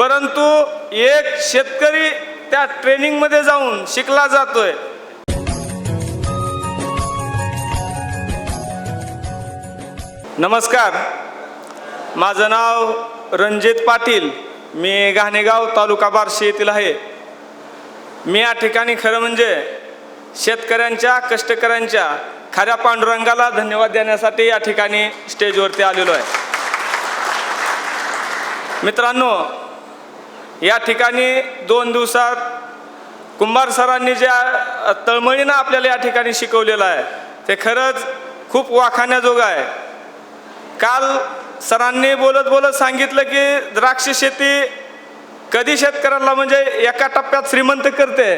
परंतु एक शेतकरी त्या ट्रेनिंगमध्ये जाऊन शिकला जातोय. नमस्कार, माझं नाव रणजित पाटील. मी घाणेगाव तालुका बार्शी येथील आहे. मी या ठिकाणी खरं म्हणजे शेतकऱ्यांच्या कष्टकऱ्यांच्या खऱ्या पांडुरंगाला धन्यवाद देण्यासाठी या ठिकाणी स्टेजवरती आलेलो आहे. मित्रांनो, या ठिकाणी 2 दिवसात कुंभार सरांनी ज्या तळमळीनं आपल्याला या ठिकाणी शिकवलेलं आहे ते खरंच खूप वाखाणण्याजोगं आहे. काल सरांनी बोलत बोलत सांगितलं की द्राक्ष शेती कधी शेतकऱ्याला म्हणजे एका टप्प्यात श्रीमंत करते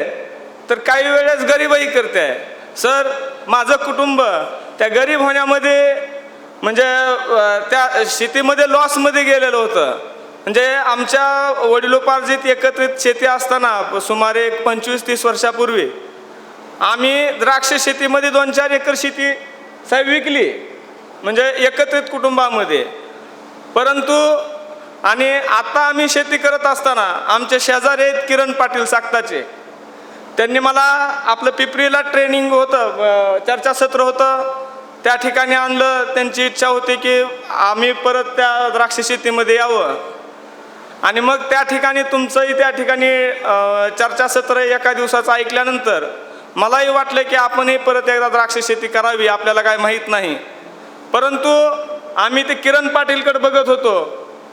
तर काही वेळेस गरीबही करते. सर, माझं कुटुंब त्या गरीब होण्यामध्ये म्हणजे त्या शेतीमध्ये लॉसमध्ये गेलेलं होतं. म्हणजे आमच्या वडिलोपार्जित एकत्रित शेती असताना सुमारे 25-30 वर्षापूर्वी आम्ही द्राक्ष शेतीमध्ये 2-4 एकर शेती साहेब विकली, म्हणजे एकत्रित कुटुंबामध्ये. परंतु आणि आता आम्ही शेती करत असताना आमचे शेजारी आहेत किरण पाटील साक्ताचे, त्यांनी मला आपलं पिपरीला ट्रेनिंग होतं, चर्चासत्र होतं, त्या ठिकाणी आणलं. त्यांची इच्छा होती की आम्ही परत त्या द्राक्ष शेतीमध्ये यावं आणि मग त्या ठिकाणी तुमचंही त्या ठिकाणी चर्चासत्र एका दिवसाचं ऐकल्यानंतर मलाही वाटलं की आपणही परत एकदा द्राक्ष शेती करावी, आपल्याला काय माहीत नाही. परंतु आम्ही ते किरण पाटीलकडे बघत होतो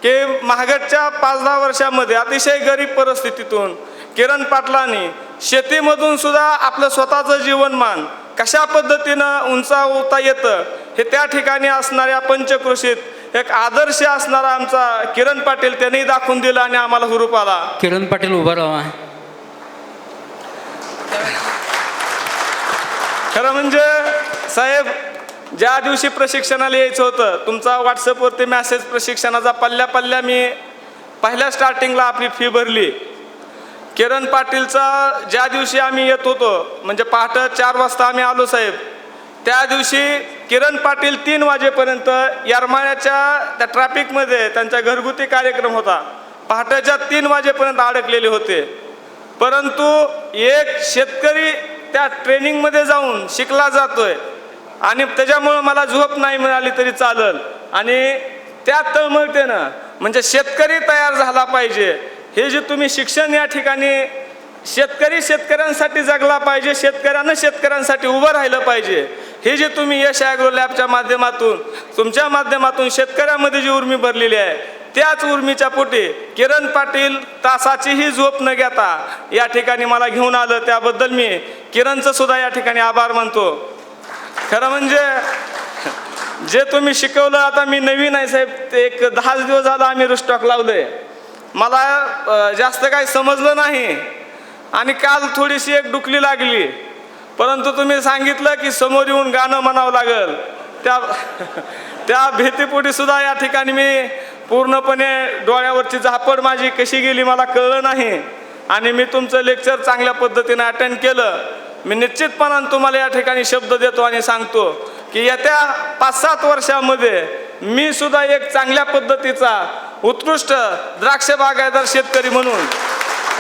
की मागच्या 5-10 वर्षामध्ये अतिशय गरीब परिस्थितीतून किरण पाटलांनी शेतीमधून सुद्धा आपलं स्वतःचं जीवनमान कशा पद्धतीनं उंचावता येतं हे त्या ठिकाणी असणाऱ्या पंचकृषीत एक आदर्श असणारा आमचा किरण पाटील त्यांनी दाखवून दिला आणि आम्हाला हुरूप आला. किरण पाटील उभा राहा. खरं म्हणजे साहेब, ज्या दिवशी प्रशिक्षणाला यायचं होतं तुमचा व्हॉट्सअपवरती मेसेज प्रशिक्षणाचा पल्ल्या मी पहिल्या स्टार्टिंगला आपली फी भरली. किरण पाटीलचा ज्या दिवशी आम्ही येत होतो म्हणजे पहाटे 4 वाजता आम्ही आलो साहेब, त्या दिवशी किरण पाटील 3 वाजेपर्यंत येरमाळ्याच्या त्या ट्रॅफिकमध्ये त्यांचा घरगुती कार्यक्रम होता, पहाटेच्या 3 वाजेपर्यंत अडकलेले होते. परंतु एक शेतकरी त्या ट्रेनिंगमध्ये जाऊन शिकला जातोय आणि त्याच्यामुळं मला झोप नाही मिळाली तरी चालेल. आणि त्या तळमळतेनं म्हणजे शेतकरी तयार झाला पाहिजे. हे जे तुम्ही शिक्षण या ठिकाणी शेतकरी शेतकऱ्यांसाठी जगला पाहिजे, शेतकऱ्यानं शेतकऱ्यांसाठी उभं राहिलं पाहिजे, हे जे तुम्ही यश ॲग्रो लॅबच्या माध्यमातून तुमच्या माध्यमातून शेतकऱ्यामध्ये जी उर्मी भरलेली आहे त्याच उर्मीच्या पोटी किरण पाटील तासाचीही झोप न घेता या ठिकाणी मला घेऊन आलं. त्याबद्दल मी किरणचं सुद्धा या ठिकाणी आभार मानतो. खरं म्हणजे जे तुम्ही शिकवलं, आता मी नवीन आहे साहेब, ते एक 10 दिवस झाला आम्ही रुस्टॉक लावलंय, मला जास्त काही समजलं नाही आणि काल थोडीशी एक डुकली लागली. परंतु तुम्ही सांगितलं की समोर येऊन गाणं म्हणावं लागेल, त्या भीतीपोटी सुद्धा या ठिकाणी मी पूर्णपणे डोळ्यावरची झापड माझी कशी गेली मला कळलं नाही आणि मी तुमचं लेक्चर चांगल्या पद्धतीने अटेंड केलं. मी निश्चितपणाने तुम्हाला या ठिकाणी शब्द देतो आणि सांगतो की येत्या 5-7 वर्षामध्ये मी सुद्धा एक चांगल्या पद्धतीचा उत्कृष्ट द्राक्ष बागायतदार शेतकरी म्हणून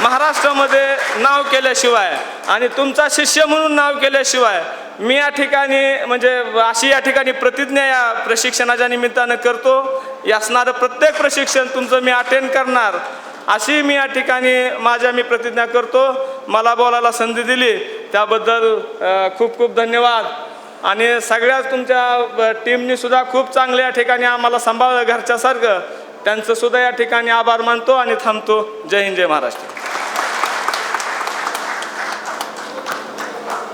महाराष्ट्रामध्ये नाव केल्याशिवाय आणि तुमचा शिष्य म्हणून नाव केल्याशिवाय मी या ठिकाणी म्हणजे अशी या ठिकाणी प्रतिज्ञा या प्रशिक्षणाच्या निमित्तानं करतो. असणारं प्रत्येक प्रशिक्षण तुमचं मी अटेंड करणार अशी मी या ठिकाणी मी प्रतिज्ञा करतो. मला बोलायला संधी दिली त्याबद्दल खूप खूप धन्यवाद. आणि सगळ्याच तुमच्या टीमनी सुद्धा खूप चांगलं या ठिकाणी आम्हाला सांभाळलं घरच्यासारखं, त्यांचं सुद्धा या ठिकाणी आभार मानतो आणि थांबतो. जय हिंद, जय महाराष्ट्र.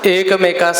एकमेकास